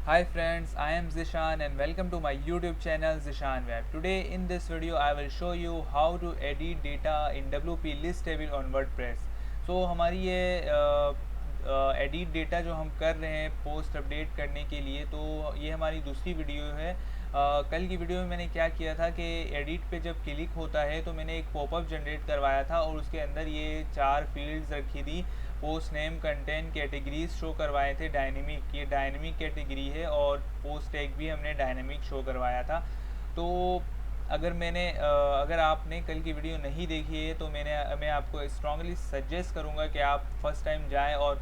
Hi friends, I am Zishan and welcome to my YouTube channel Zishan Web. Today in this video I will show you how to edit data in WP list table on WordPress. So हमारी ये edit data जो हम कर रहे हैं post update करने के लिए, तो ये हमारी दूसरी वीडियो है। कल की वीडियो में मैंने क्या किया था कि एडिट पे जब क्लिक होता है तो मैंने एक पॉपअप जनरेट करवाया था और उसके अंदर ये 4 फील्ड्स रखी थी। Post name, content, categories show करवाए थे डायनेमिक, ये डायनेमिक कैटेगरी है, और पोस्ट टैग भी हमने डायनेमिक शो करवाया था। तो अगर आपने कल की वीडियो नहीं देखी है तो मैं आपको स्ट्रांगली सजेस्ट करूँगा कि आप फर्स्ट टाइम जाएं और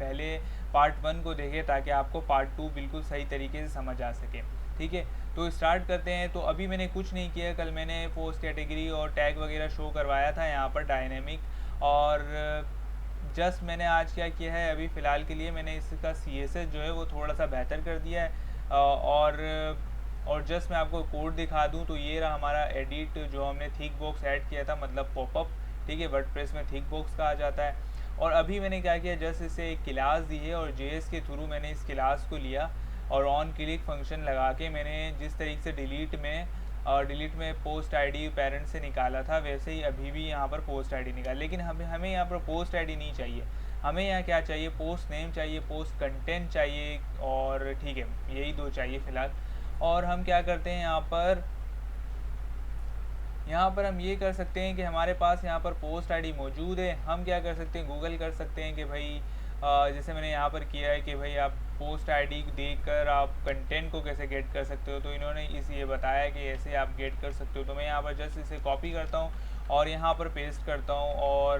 पहले पार्ट 1 को देखें ताकि आपको पार्ट 2 बिल्कुल सही तरीके से समझ आ सके। ठीक है, तो स्टार्ट करते हैं। तो अभी मैंने कुछ नहीं किया, कल मैंने पोस्ट कैटेगरी और टैग वगैरह शो करवाया था यहाँ पर डायनेमिक, और जस्ट मैंने आज क्या किया है, अभी फ़िलहाल के लिए मैंने इसका CSS जो है वो थोड़ा सा बेहतर कर दिया है। और जस्ट मैं आपको कोड दिखा दूं तो ये रहा हमारा एडिट जो हमने थिक बॉक्स ऐड किया था, मतलब पॉपअप। ठीक है, वर्डप्रेस में थिक बॉक्स कहा जाता है। और अभी मैंने क्या किया, जस्ट इसे एक क्लास दी है और JS के थ्रू मैंने इस क्लास को लिया और ऑन क्लिक फंक्शन लगा के मैंने जिस तरीके से डिलीट में पोस्ट आईडी पेरेंट से निकाला था, वैसे ही अभी भी यहाँ पर पोस्ट आईडी निकाल। लेकिन हमें यहाँ पर पोस्ट आईडी नहीं चाहिए, हमें यहाँ क्या चाहिए, पोस्ट नेम चाहिए, पोस्ट कंटेंट चाहिए, और ठीक है यही दो चाहिए फ़िलहाल। और हम क्या करते हैं, यहाँ पर हम ये कर सकते हैं कि हमारे पास यहाँ पर पोस्ट आईडी मौजूद है। हम क्या कर सकते हैं, गूगल कर सकते हैं कि भाई जैसे मैंने यहाँ पर किया है कि भाई आप पोस्ट आईडी देखकर आप कंटेंट को कैसे गेट कर सकते हो, तो इन्होंने ये बताया कि ऐसे आप गेट कर सकते हो। तो मैं यहाँ पर जस्ट इसे कॉपी करता हूँ और यहाँ पर पेस्ट करता हूँ, और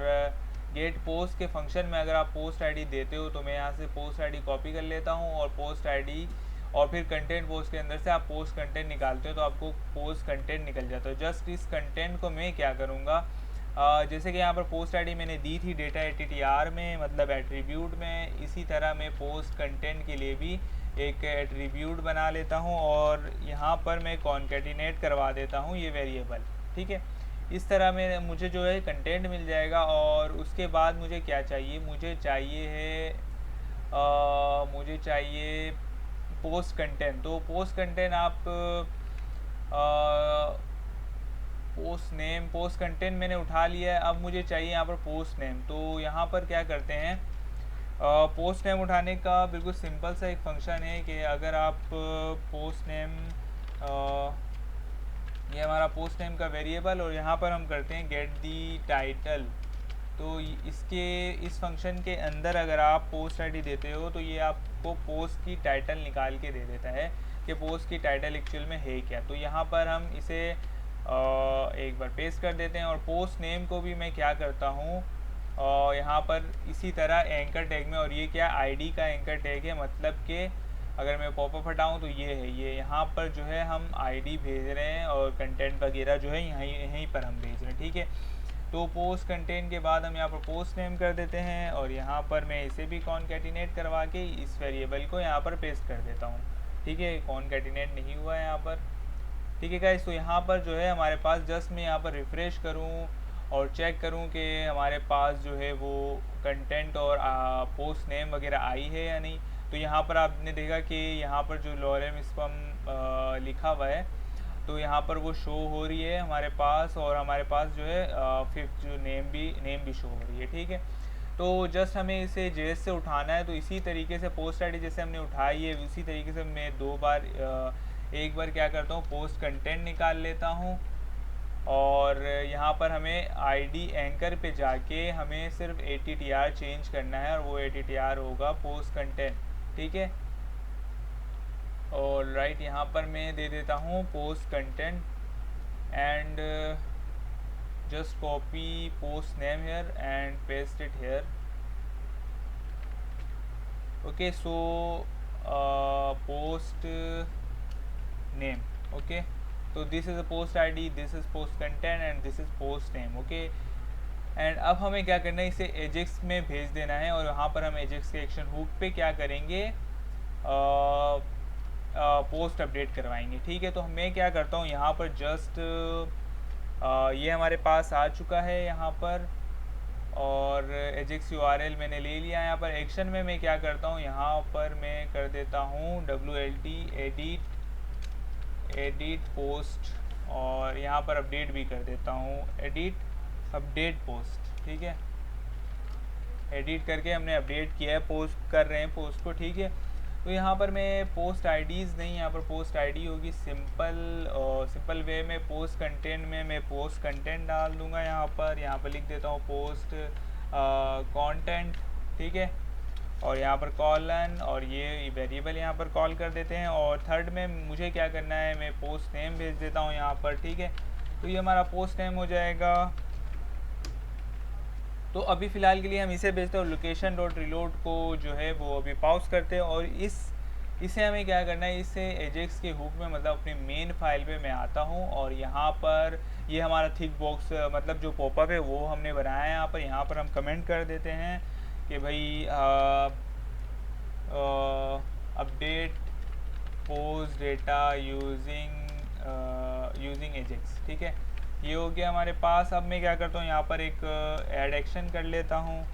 गेट पोस्ट के फंक्शन में अगर आप पोस्ट आईडी देते हो तो मैं यहाँ से पोस्ट आईडी कॉपी कर लेता हूँ और पोस्ट आईडी, और फिर कंटेंट पोस्ट के अंदर से आप पोस्ट कंटेंट निकालते हो तो आपको पोस्ट कंटेंट निकल जाता है। जस्ट इस कंटेंट को मैं क्या करूँगा, जैसे कि यहाँ पर पोस्ट आईडी मैंने दी थी डेटा ATTR में, मतलब एट्रीब्यूट में, इसी तरह मैं पोस्ट कंटेंट के लिए भी एक एट्रीब्यूट बना लेता हूँ और यहाँ पर मैं कॉन्केटिनेट करवा देता हूँ ये वेरिएबल। ठीक है, इस तरह में मुझे जो है कंटेंट मिल जाएगा। और उसके बाद मुझे क्या चाहिए, मुझे चाहिए पोस्ट कंटेंट। तो पोस्ट कंटेंट आप पोस्ट कंटेंट मैंने उठा लिया है। अब मुझे चाहिए यहाँ पर पोस्ट नेम। तो यहाँ पर क्या करते हैं, पोस्ट नेम उठाने का बिल्कुल सिंपल सा एक फंक्शन है कि अगर आप पोस्ट नेम, ये हमारा पोस्ट नेम का वेरिएबल, और यहाँ पर हम करते हैं गेट दी टाइटल। तो इस फंक्शन के अंदर अगर आप पोस्ट आईडी देते हो तो ये आपको पोस्ट की टाइटल निकाल के दे देता है कि पोस्ट की टाइटल एक्चुअल में है क्या। तो यहाँ पर हम इसे एक बार पेस्ट कर देते हैं। और पोस्ट नेम को भी मैं क्या करता हूँ, यहाँ पर इसी तरह एंकर टैग में, और ये क्या आईडी का एंकर टैग है, मतलब कि अगर मैं पॉपअप हटाऊँ तो ये है, ये यहाँ पर जो है हम आईडी भेज रहे हैं और कंटेंट वगैरह जो है यहीं पर हम भेज रहे हैं। ठीक है, तो पोस्ट कंटेंट के बाद हम यहाँ पर पोस्ट नेम कर देते हैं और यहाँ पर मैं इसे भी कॉन्केटिनेट करवा के इस वेरिएबल को यहाँ पर पेस्ट कर देता हूँ। ठीक है, कॉन्केटिनेट नहीं हुआ है यहाँ पर। ठीक है गाइस, तो यहाँ पर जो है हमारे पास, जस्ट मैं यहाँ पर रिफ़्रेश करूँ और चेक करूँ कि हमारे पास जो है वो कंटेंट और पोस्ट नेम वगैरह आई है या नहीं। तो यहाँ पर आपने देखा कि यहाँ पर जो लॉरेम स्पम लिखा हुआ है, तो यहाँ पर वो शो हो रही है हमारे पास, और हमारे पास जो है फिफ्थ जो नेम भी शो हो रही है। ठीक है, तो जस्ट हमें इसे JS से उठाना है। तो इसी तरीके से पोस्ट आईडी जैसे हमने उठाई है, उसी तरीके से मैं एक बार क्या करता हूँ, पोस्ट कंटेंट निकाल लेता हूँ, और यहाँ पर हमें आईडी एंकर पे जाके हमें सिर्फ ATTR चेंज करना है, और वो ATTR होगा पोस्ट कंटेंट। ठीक है, और राइट यहाँ पर मैं दे देता हूँ post content and just copy post name here and paste it here. Okay, so post name. Okay, so this is a post ID, this is post content and this is post name. Okay, and अब हमें क्या करना है, इसे Ajax में भेज देना है, और यहाँ पर हम एजेक्स के एक्शन हुक पे क्या करेंगे, पोस्ट अपडेट करवाएंगे। ठीक है, तो मैं क्या करता हूँ, यहाँ पर जस्ट ये हमारे पास आ चुका है यहाँ पर, और एजेक्स यूआरएल मैंने ले लिया। यहाँ पर एक्शन में मैं क्या करता हूँ, यहाँ पर मैं कर देता हूँ WLT एडिट पोस्ट, और यहाँ पर अपडेट भी कर देता हूँ एडिट अपडेट पोस्ट। ठीक है, एडिट करके हमने अपडेट किया है, पोस्ट कर रहे हैं पोस्ट को। ठीक है, तो यहाँ पर मैं पोस्ट आईडीज़ नहीं, यहाँ पर पोस्ट आईडी होगी सिंपल वे में। पोस्ट कंटेंट में मैं पोस्ट कंटेंट डाल दूँगा। यहाँ पर लिख देता हूँ पोस्ट कंटेंट। ठीक है, और यहाँ पर कॉलन, और ये वेरिएबल यहाँ पर कॉल कर देते हैं। और थर्ड में मुझे क्या करना है, मैं पोस्ट नेम भेज देता हूँ यहाँ पर। ठीक है, तो ये हमारा पोस्ट नेम हो जाएगा। तो अभी फ़िलहाल के लिए हम इसे भेजते हैं, और लोकेशन डॉट रिलोड को जो है वो अभी पॉज करते हैं। और इसे हमें क्या करना है, इसे एजेक्स के हुक में, मतलब अपनी मेन फाइल पे मैं आता हूँ, और यहाँ पर ये हमारा थिक बॉक्स मतलब जो पॉपअप है वो हमने बनाया है। यहाँ पर हम कमेंट कर देते हैं कि भाई update post data using Ajax. ठीक है, ये हो गया हमारे पास। अब मैं क्या करता हूँ, यहाँ पर एक ऐड एक्शन कर लेता हूँ,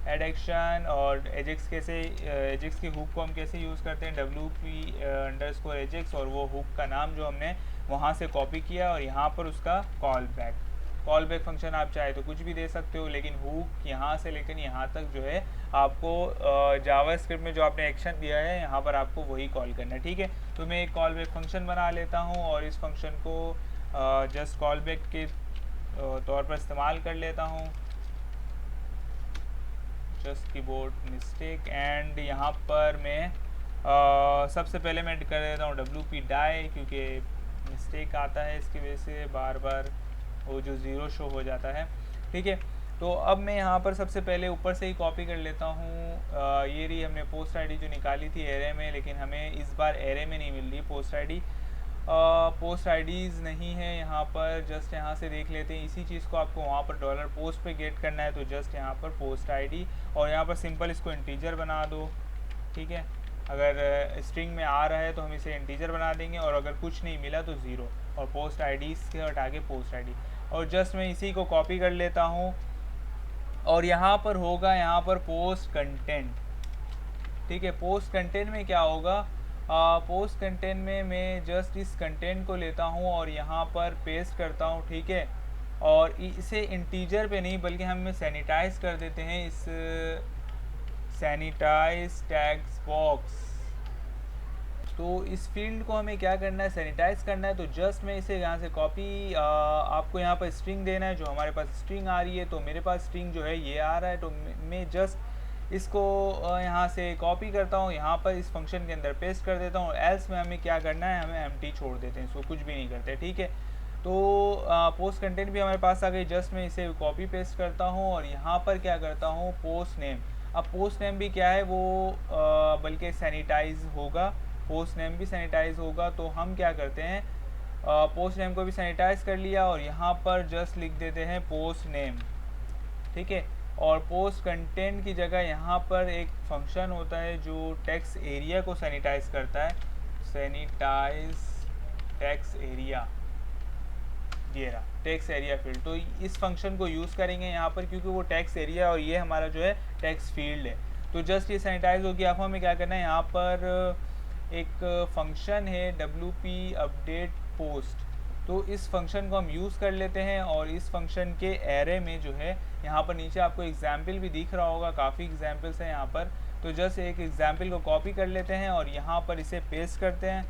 ऐड एक्शन। और एजेक्स के हुक को हम कैसे यूज़ करते हैं, WP_एजेक्स, और वो हुक का नाम जो हमने वहाँ से कॉपी किया, और यहाँ पर उसका कॉल बैक फंक्शन आप चाहे तो कुछ भी दे सकते हो, लेकिन हुक यहाँ से लेकर यहाँ तक जो है आपको जावास्क्रिप्ट में जो आपने एक्शन दिया है यहाँ पर आपको वही कॉल करना है। ठीक है, तो मैं एक कॉल बैक फंक्शन बना लेता हूँ, और इस फंक्शन को जस्ट कॉल बैक के तौर पर इस्तेमाल कर लेता हूँ। Just keyboard mistake. एंड यहाँ पर मैं सबसे पहले मैं कर देता हूँ WP डाई, क्योंकि मिस्टेक आता है इसकी वजह से बार बार वो जो ज़ीरो शो हो जाता है। ठीक है, तो अब मैं यहाँ पर सबसे पहले ऊपर से ही कॉपी कर लेता हूँ। ये रही हमने पोस्ट आईडी जो निकाली थी एरे में, लेकिन हमें इस बार एरे में नहीं मिल रही पोस्ट आईडी। पोस्ट आईडीज़ नहीं है यहाँ पर। जस्ट यहाँ से देख लेते हैं, इसी चीज़ को आपको वहाँ पर डॉलर पोस्ट पे गेट करना है, तो जस्ट यहाँ पर पोस्ट आईडी, और यहाँ पर सिंपल इसको इंटीजर बना दो। ठीक है, अगर स्ट्रिंग में आ रहा है तो हम इसे इंटीजर बना देंगे, और अगर कुछ नहीं मिला तो ज़ीरो, और पोस्ट आईडी से हटा के पोस्ट आईडी। और जस्ट मैं इसी को कॉपी कर लेता हूँ, और यहाँ पर होगा यहाँ पर पोस्ट कंटेंट। ठीक है, पोस्ट कंटेंट में क्या होगा, पोस्ट कंटेंट में मैं जस्ट इस कंटेंट को लेता हूँ और यहाँ पर पेस्ट करता हूँ। ठीक है, और इसे इंटीजर पे नहीं बल्कि हम सैनिटाइज कर देते हैं, इस सैनिटाइज टैग्स बॉक्स। तो इस फील्ड को हमें क्या करना है, सैनिटाइज करना है। तो जस्ट मैं इसे यहाँ से कॉपी, आपको यहाँ पर स्ट्रिंग देना है, जो हमारे पास स्ट्रिंग आ रही है, तो मेरे पास स्ट्रिंग जो है ये आ रहा है, तो मैं जस्ट इसको यहाँ से कॉपी करता हूँ, यहाँ पर इस फंक्शन के अंदर पेस्ट कर देता हूँ। एल्स में हमें क्या करना है, हमें एम्प्टी छोड़ देते हैं, इसको कुछ भी नहीं करते। ठीक है, तो पोस्ट कंटेंट भी हमारे पास आ गई। जस्ट मैं इसे कॉपी पेस्ट करता हूँ, और यहाँ पर क्या करता हूँ, पोस्ट नेम। अब पोस्ट नेम भी क्या है, वो बल्कि सैनिटाइज होगा, पोस्ट नेम भी सैनिटाइज होगा। तो हम क्या करते हैं, पोस्ट नेम को भी सैनिटाइज कर लिया, और यहाँ पर जस्ट लिख देते हैं पोस्ट नेम। ठीक है, और पोस्ट कंटेंट की जगह यहाँ पर एक फंक्शन होता है जो टेक्स्ट एरिया को सैनिटाइज करता है, सैनिटाइज टेक्स्ट एरिया, ये रहा टेक्स्ट एरिया फील्ड। तो इस फंक्शन को यूज़ करेंगे यहाँ पर, क्योंकि वो टेक्स्ट एरिया और ये हमारा जो है टेक्स्ट फील्ड है। तो जस्ट ये सैनिटाइज हो गया। अब हमें क्या करना है, यहाँ पर एक फंक्शन है WP अपडेट पोस्ट, तो इस फंक्शन को हम यूज़ कर लेते हैं, और इस फंक्शन के एरे में जो है यहाँ पर नीचे आपको एग्जाम्पल भी दिख रहा होगा, काफ़ी एग्जाम्पल्स हैं यहाँ पर। तो जस्ट एक एग्जाम्पल को कॉपी कर लेते हैं और यहाँ पर इसे पेस्ट करते हैं।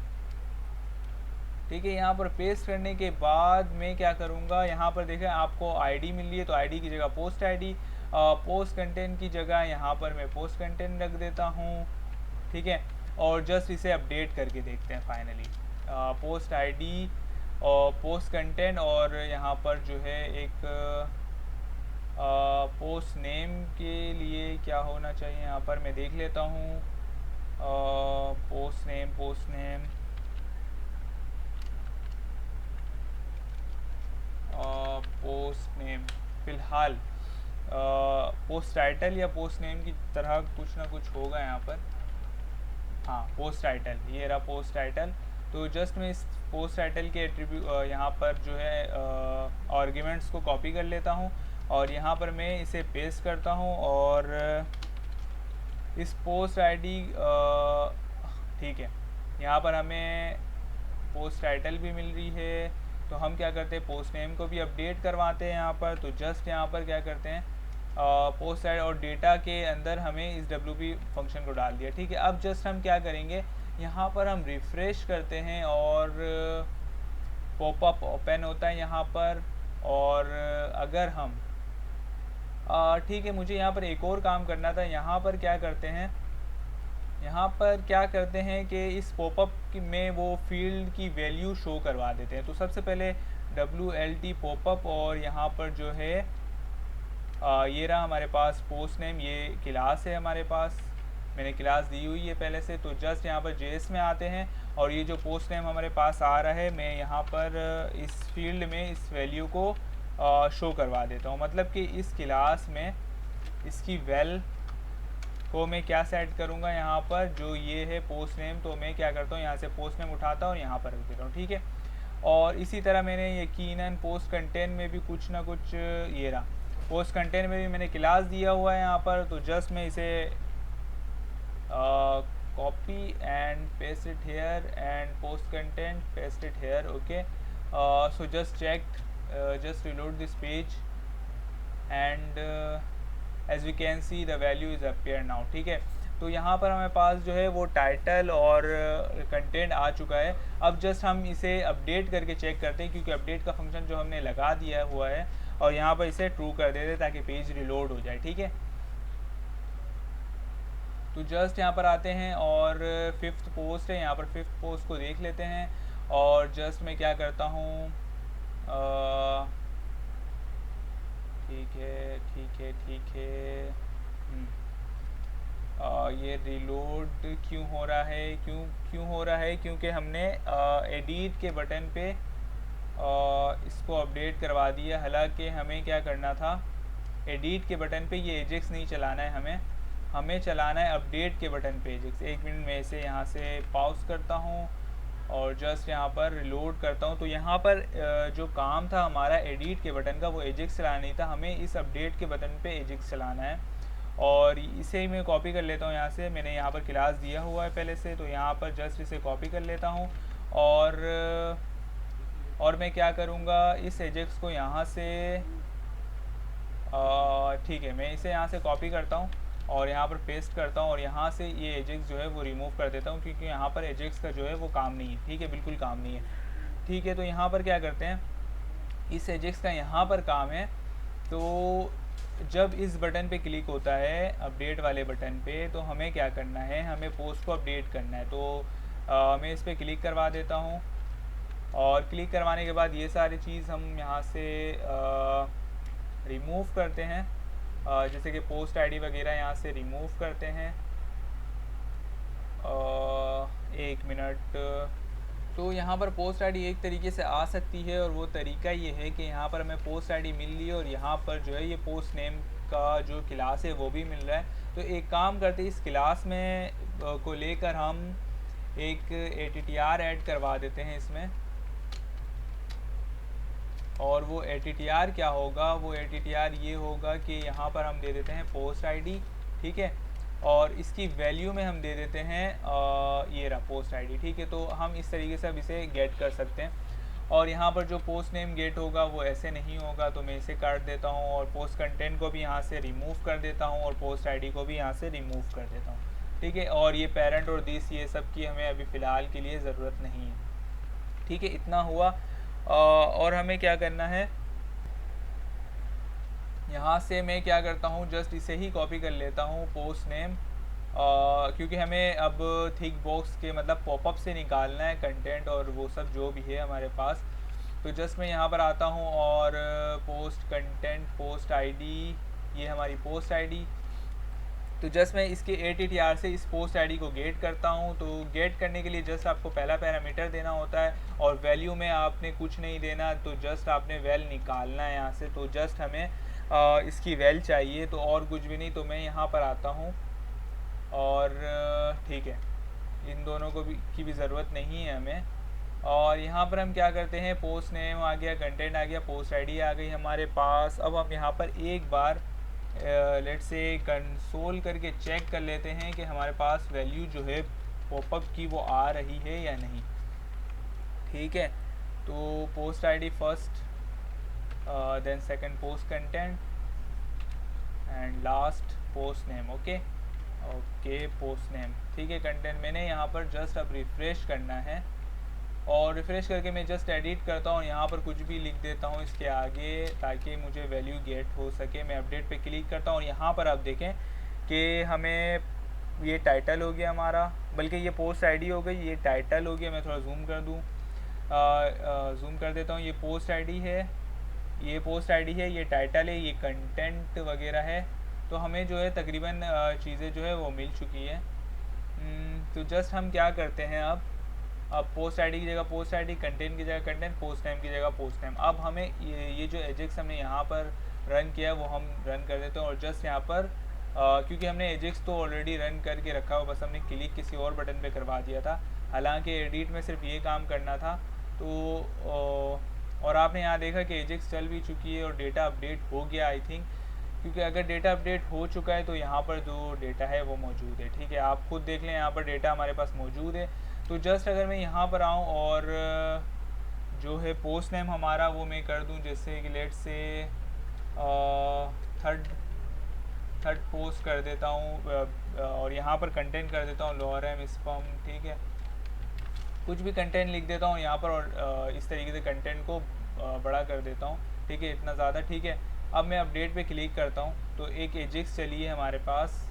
ठीक है, यहाँ पर पेस्ट करने के बाद मैं क्या करूँगा, यहाँ पर देखें आपको आईडी मिल रही है, तो आईडी की जगह पोस्ट आईडी, पोस्ट कंटेंट की जगह यहाँ पर मैं पोस्ट कंटेंट रख देता हूँ। ठीक है, और जस्ट इसे अपडेट करके देखते हैं फाइनली, पोस्ट आईडी और पोस्ट कंटेंट, और यहाँ पर जो है एक पोस्ट नेम के लिए क्या होना चाहिए, यहाँ पर मैं देख लेता हूँ। पोस्ट नेम फ़िलहाल पोस्ट टाइटल या पोस्ट नेम की तरह कुछ ना कुछ होगा यहाँ पर। हाँ, पोस्ट टाइटल, ये रहा पोस्ट टाइटल। तो जस्ट मैं इस पोस्ट टाइटल के एट्रीब्यूट यहाँ पर जो है आर्ग्यूमेंट्स को कॉपी कर लेता हूँ, और यहाँ पर मैं इसे पेस्ट करता हूँ और इस पोस्ट आईडी ठीक है, यहाँ पर हमें पोस्ट टाइटल भी मिल रही है। तो हम क्या करते हैं, पोस्ट नेम को भी अपडेट करवाते हैं यहाँ पर। तो जस्ट यहाँ पर क्या करते हैं, पोस्ट साइड और डेटा के अंदर हमें इस WP फंक्शन को डाल दिया। ठीक है, अब जस्ट हम क्या करेंगे, यहाँ पर हम रिफ़्रेश करते हैं और पॉपअप ओपन होता है यहाँ पर। और अगर हम ठीक है, मुझे यहाँ पर एक और काम करना था। यहाँ पर क्या करते हैं, यहाँ पर क्या करते हैं कि इस पॉपअप में वो फील्ड की वैल्यू शो करवा देते हैं। तो सबसे पहले WLT पॉपअप और यहाँ पर जो है ये रहा हमारे पास पोस्ट नेम, ये क्लास है हमारे पास, मैंने क्लास दी हुई है पहले से। तो जस्ट यहाँ पर JS में आते हैं और ये जो पोस्ट नेम हमारे पास आ रहा है, मैं यहाँ पर इस फील्ड में इस वैल्यू को शो करवा देता हूँ। मतलब कि इस क्लास में इसकी वैल को मैं क्या सेट करूँगा, यहाँ पर जो ये है पोस्ट नेम, तो मैं क्या करता हूँ, यहाँ से पोस्ट नेम उठाता हूँ और यहाँ पर रख देता हूँ। ठीक है, और इसी तरह मैंने यकीनन पोस्ट कंटेंट में भी कुछ ना कुछ, ये रहा पोस्ट कंटेंट में भी मैंने क्लास दिया हुआ है यहाँ पर। तो जस्ट मैं इसे copy and paste it here and post content paste it here. Okay, so just check, just reload this page and as we can see the value is appear now। ठीक है, तो यहाँ पर हमारे पास जो है वो टाइटल और कंटेंट आ चुका है। अब जस्ट हम इसे अपडेट करके चेक करते हैं, क्योंकि अपडेट का फंक्शन जो हमने लगा दिया हुआ है, और यहाँ पर इसे ट्रू कर देते हैं ताकि पेज रिलोड हो जाए। ठीक है, तो जस्ट यहाँ पर आते हैं और 5th पोस्ट है, यहाँ पर 5th पोस्ट को देख लेते हैं। और जस्ट मैं क्या करता हूँ, ठीक है ठीक है ठीक है, ये रिलोड क्यों हो रहा है, क्यों हो रहा है, क्योंकि हमने एडिट के बटन पे इसको अपडेट करवा दिया। हालांकि हमें क्या करना था, एडिट के बटन पे ये एजेक्स नहीं चलाना है, हमें चलाना है अपडेट के बटन पे एजेक्स। 1 मिनट में इसे यहाँ से पॉज करता हूँ और जस्ट यहाँ पर रिलोड करता हूँ। तो यहाँ पर जो काम था हमारा एडिट के बटन का, वो एजेक्स चलाना नहीं था, हमें इस अपडेट के बटन पे एजेक्स चलाना है। और इसे ही मैं कॉपी कर लेता हूँ यहाँ से, मैंने यहाँ पर क्लास दिया हुआ है पहले से, तो यहाँ पर जस्ट इसे कॉपी कर लेता हूँ। और मैं क्या करूँगा, इस एजेक्स को यहाँ से ठीक है, मैं इसे यहाँ से कॉपी करता हूँ और यहाँ पर पेस्ट करता हूँ और यहाँ से ये एजेक्स जो है वो रिमूव कर देता हूँ, क्योंकि यहाँ पर एजेक्स का जो है वो काम नहीं है। ठीक है, बिल्कुल काम नहीं है। ठीक है, तो यहाँ पर क्या करते हैं, इस एजेक्स का यहाँ पर काम है। तो जब इस बटन पे क्लिक होता है, अपडेट वाले बटन पे, तो हमें क्या करना है, हमें पोस्ट को अपडेट करना है। तो मैं इस पर क्लिक करवा देता हूँ और क्लिक करवाने के बाद ये सारी चीज़ हम यहाँ से रिमूव करते हैं, जैसे कि पोस्ट आईडी वगैरह यहाँ से रिमूव करते हैं। 1 मिनट, तो यहाँ पर पोस्ट आईडी एक तरीके से आ सकती है, और वो तरीका ये है कि यहाँ पर हमें पोस्ट आईडी मिल रही है और यहाँ पर जो है ये पोस्ट नेम का जो क्लास है वो भी मिल रहा है। तो एक काम करते हैं, इस क्लास में को लेकर हम एक ATTR ऐड करवा देते हैं इसमें। और वो ATTR क्या होगा, वो ATTR ये होगा कि यहाँ पर हम दे देते हैं पोस्ट आईडी। ठीक है, और इसकी वैल्यू में हम दे देते हैं ये रहा पोस्ट आईडी। ठीक है, तो हम इस तरीके से अब इसे गेट कर सकते हैं। और यहाँ पर जो पोस्ट नेम गेट होगा वो ऐसे नहीं होगा, तो मैं इसे काट देता हूँ और पोस्ट कंटेंट को भी यहाँ से रिमूव कर देता हूँ और पोस्ट आईडी को भी यहाँ से रिमूव कर देता हूँ। ठीक है, और ये पेरेंट और दिस, ये सब की हमें अभी फ़िलहाल के लिए ज़रूरत नहीं है। ठीक है, इतना हुआ। और हमें क्या करना है, यहाँ से मैं क्या करता हूँ, जस्ट इसे ही कॉपी कर लेता हूँ पोस्ट नेम, क्योंकि हमें अब थिक बॉक्स के मतलब पॉपअप से निकालना है कंटेंट और वो सब जो भी है हमारे पास। तो जस्ट मैं यहाँ पर आता हूँ और पोस्ट कंटेंट पोस्ट आईडी, ये हमारी पोस्ट आईडी। तो जस्ट मैं इसके ATTR से इस पोस्ट आईडी को गेट करता हूँ। तो गेट करने के लिए जस्ट आपको पहला पैरामीटर देना होता है और वैल्यू में आपने कुछ नहीं देना, तो जस्ट आपने वैल निकालना है यहाँ से। तो जस्ट हमें इसकी वैल चाहिए, तो और कुछ भी नहीं। तो मैं यहाँ पर आता हूँ और ठीक है, इन दोनों को भी की भी ज़रूरत नहीं है हमें। और यहाँ पर हम क्या करते हैं, पोस्ट नेम आ गया, कंटेंट आ गया, पोस्ट आईडी आ गई हमारे पास। अब हम यहाँ पर एक बार लेट्स से कंसोल करके चेक कर लेते हैं कि हमारे पास वैल्यू जो है पॉपअप की वो आ रही है या नहीं। ठीक है, तो post ID first, then second post content and last post name. Okay okay, post name ठीक है। कंटेंट मैंने यहाँ पर जस्ट अब रिफ़्रेश करना है, और रिफ़्रेश करके मैं जस्ट एडिट करता हूँ, यहाँ पर कुछ भी लिख देता हूँ इसके आगे ताकि मुझे वैल्यू गेट हो सके। मैं अपडेट पे क्लिक करता हूँ और यहाँ पर आप देखें कि हमें ये टाइटल हो गया हमारा, बल्कि ये पोस्ट आईडी हो गई, ये टाइटल हो गया। मैं थोड़ा जूम कर दूँ, जूम कर देता हूँ। ये पोस्ट आईडी है, ये पोस्ट आईडी है, ये टाइटल है, ये कंटेंट वगैरह है। तो हमें जो है तकरीबन चीज़ें जो है वो मिल चुकी है। तो जस्ट हम क्या करते हैं, अब पोस्ट आईडी की जगह पोस्ट आईडी, कंटेंट की जगह कंटेंट, पोस्ट टाइम की जगह पोस्ट टाइम। अब हमें ये जो एजेक्स हमने यहाँ पर रन किया वो हम रन कर देते हैं, और जस्ट यहाँ पर क्योंकि हमने एजेक्स तो ऑलरेडी रन करके रखा हुआ, बस हमने क्लिक किसी और बटन पे करवा दिया था। हालांकि एडिट में सिर्फ ये काम करना था। तो और आपने यहाँ देखा कि एजेक्स चल भी चुकी है और डेटा अपडेट हो गया आई थिंक, क्योंकि अगर डेटा अपडेट हो चुका है तो यहाँ पर जो डेटा है वो मौजूद है। ठीक है, आप खुद देख लें, यहाँ पर डेटा हमारे पास मौजूद है। तो जस्ट अगर मैं यहाँ पर आऊँ और जो है पोस्ट नेम हमारा वो मैं कर दूँ, जैसे कि लेट से थर्ड पोस्ट कर देता हूँ, और यहाँ पर कंटेंट कर देता हूँ लॉरेम स्पम। ठीक है, कुछ भी कंटेंट लिख देता हूँ यहाँ पर, और इस तरीके से कंटेंट को बड़ा कर देता हूँ। ठीक है, इतना ज़्यादा। ठीक है, अब मैं अपडेट पे क्लिक करता हूँ तो एक एजेक्स चली है हमारे पास,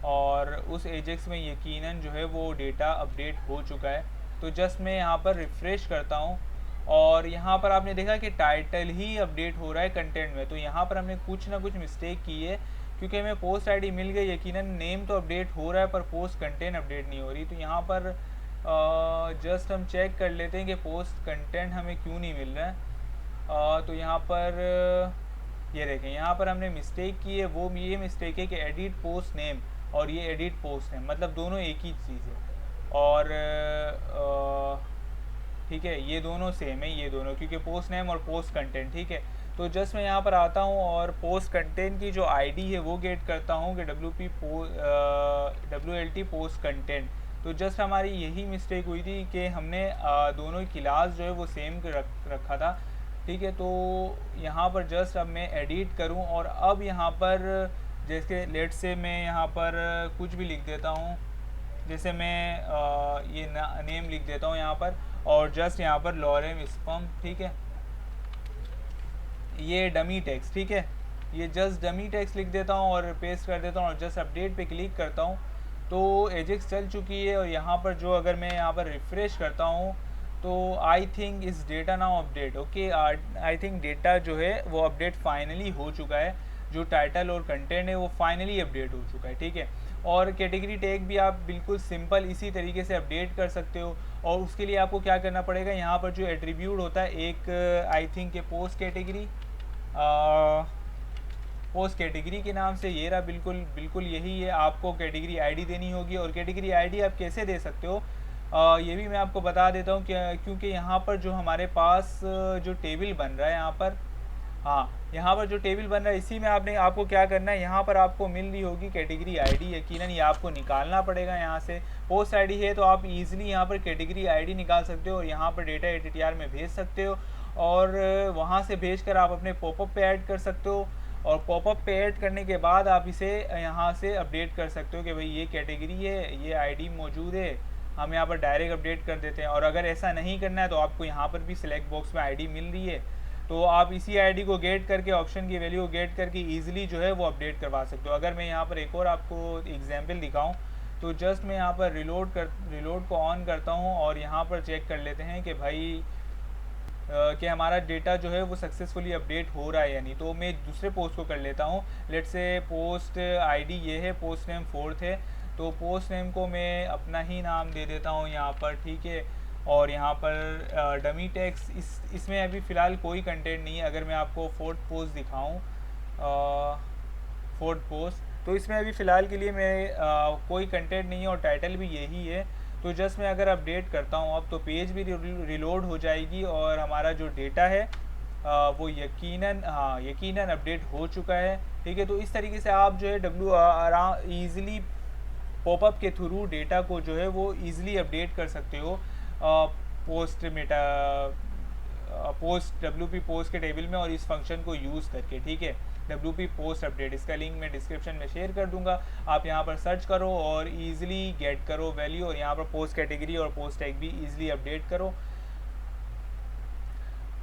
और उस एजेक्स में यकीनन जो है वो डेटा अपडेट हो चुका है। तो जस्ट मैं यहाँ पर रिफ़्रेश करता हूँ, और यहाँ पर आपने देखा कि टाइटल ही अपडेट हो रहा है कंटेंट में। तो यहाँ पर हमने कुछ ना कुछ मिस्टेक की है, क्योंकि हमें पोस्ट आईडी मिल गई, यकीनन नेम तो अपडेट हो रहा है पर पोस्ट कंटेंट अपडेट नहीं हो रही। तो यहाँ पर जस्ट हम चेक कर लेते हैं कि पोस्ट कंटेंट हमें क्यों नहीं मिल रहा है। तो यहाँ पर ये देखें, यहाँ पर हमने मिस्टेक की है, वो ये मिस्टेक है कि एडिट पोस्ट नेम और ये एडिट पोस्ट नेम, मतलब दोनों एक ही चीज़ है। और ठीक है, ये दोनों सेम है, ये दोनों, क्योंकि पोस्ट नेम और पोस्ट कंटेंट। ठीक है, तो जस्ट मैं यहाँ पर आता हूँ और पोस्ट कंटेंट की जो आईडी है वो गेट करता हूँ कि WLT पोस्ट कंटेंट। तो जस्ट हमारी यही मिस्टेक हुई थी कि हमने दोनों क्लास जो है वो सेम रखा था। ठीक है, तो यहाँ पर जस्ट अब मैं एडिट करूँ, और अब यहाँ पर जैसे लेट से मैं यहाँ पर कुछ भी लिख देता हूँ, जैसे मैं ये नेम लिख देता हूँ यहाँ पर, और जस्ट यहाँ पर लॉरेम स्पम। ठीक है, ये डमी टेक्स्ट। ठीक है, ये जस्ट डमी टेक्स्ट लिख देता हूँ और पेस्ट कर देता हूँ, और जस्ट अपडेट पे क्लिक करता हूँ तो एजेक्स चल चुकी है। और यहाँ पर जो अगर मैं यहाँ पर रिफ़्रेश करता हूँ तो आई थिंक इस data now update. Okay, I think data जो है वो अपडेट फाइनली हो चुका है, जो टाइटल और कंटेंट है वो फाइनली अपडेट हो चुका है। ठीक है, और कैटेगरी टैग भी आप बिल्कुल सिंपल इसी तरीके से अपडेट कर सकते हो। और उसके लिए आपको क्या करना पड़ेगा, यहाँ पर जो एट्रीब्यूट होता है एक, आई थिंक के पोस्ट कैटेगरी, पोस्ट कैटेगरी के नाम से ये रहा, बिल्कुल बिल्कुल यही है। आपको कैटेगरी आईडी देनी होगी, और कैटेगरी आईडी आप कैसे दे सकते हो ये भी मैं आपको बता देता हूँ, क्योंकि यहाँ पर जो हमारे पास जो टेबल बन रहा है यहाँ पर, हाँ यहाँ पर जो टेबल बन रहा है इसी में आपको क्या करना है, यहाँ पर आपको मिल रही होगी कैटेगरी आईडी, यकीनन ये आपको निकालना पड़ेगा यहाँ से। पोस्ट आईडी है तो आप इजीली यहाँ पर कैटेगरी आईडी निकाल सकते हो और यहाँ पर डेटा ATTR में भेज सकते हो, और वहाँ से भेजकर आप अपने पॉपअप पे ऐड कर सकते हो, और पॉपअप पे ऐड करने के बाद आप इसे यहाँ से अपडेट कर सकते हो कि भाई ये कैटेगरी है, ये आईडी मौजूद है, हम यहाँ पर डायरेक्ट अपडेट कर देते हैं। और अगर ऐसा नहीं करना है तो आपको यहाँ पर भी सिलेक्ट बॉक्स में आईडी मिल रही है, तो आप इसी आईडी को गेट करके, ऑप्शन की वैल्यू को गेट करके ईजिली जो है वो अपडेट करवा सकते हो। अगर मैं यहाँ पर एक और आपको एग्जाम्पल दिखाऊँ तो जस्ट मैं यहाँ पर रिलोड को ऑन करता हूँ, और यहाँ पर चेक कर लेते हैं कि भाई कि हमारा डेटा जो है वो सक्सेसफुली अपडेट हो रहा है या नहीं। तो मैं दूसरे पोस्ट को कर लेता हूँ, लेट्स से पोस्ट आईडी ये है, पोस्ट नेम 4th है, तो पोस्ट नेम को मैं अपना ही नाम दे देता हूँ यहाँ पर। ठीक है, और यहाँ पर डमी टेक्स्ट, इसमें अभी फ़िलहाल कोई कंटेंट नहीं है। अगर मैं आपको 4th पोस्ट दिखाऊँ, 4th पोस्ट, तो इसमें अभी फ़िलहाल के लिए मैं कोई कंटेंट नहीं है और टाइटल भी यही है। तो जस्ट मैं अगर अपडेट करता हूँ अब, तो पेज भी रिलोड हो जाएगी और हमारा जो डेटा है वो यकीनन अपडेट हो चुका है। ठीक है, तो इस तरीके से आप जो है ईजिली पॉपअप के थ्रू डेटा को जो है वो ईजिली अपडेट कर सकते हो post Meta post WP post के टेबल में, और इस फंक्शन को यूज़ करके। ठीक है, WP पोस्ट अपडेट, इसका लिंक मैं डिस्क्रिप्शन में शेयर कर दूंगा। आप यहाँ पर सर्च करो और ईजिली गेट करो वैल्यू, और यहाँ पर पोस्ट कैटेगरी और पोस्ट टैग भी ईजिली अपडेट करो।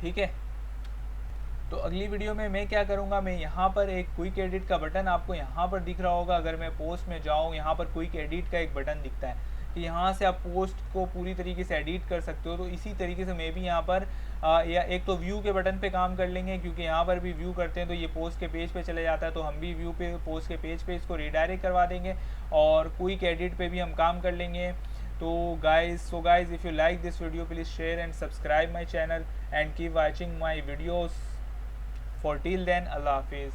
ठीक है, तो अगली वीडियो में मैं क्या करूँगा, मैं यहाँ पर एक क्विक एडिट का बटन आपको यहाँ पर दिख रहा होगा। अगर मैं पोस्ट में जाऊँ, यहाँ पर क्विक एडिट का एक बटन दिखता है कि यहाँ से आप पोस्ट को पूरी तरीके से एडिट कर सकते हो। तो इसी तरीके से मैं भी यहाँ पर या एक तो व्यू के बटन पे काम कर लेंगे, क्योंकि यहाँ पर भी व्यू करते हैं तो ये पोस्ट के पेज पे चले जाता है, तो हम भी व्यू पे पोस्ट के पेज पे इसको रिडायरेक्ट करवा देंगे, और क्विक एडिट पे भी हम काम कर लेंगे। तो guys if you like this video, please share and subscribe my channel and keep watching my videos. For till then, Allah Hafiz.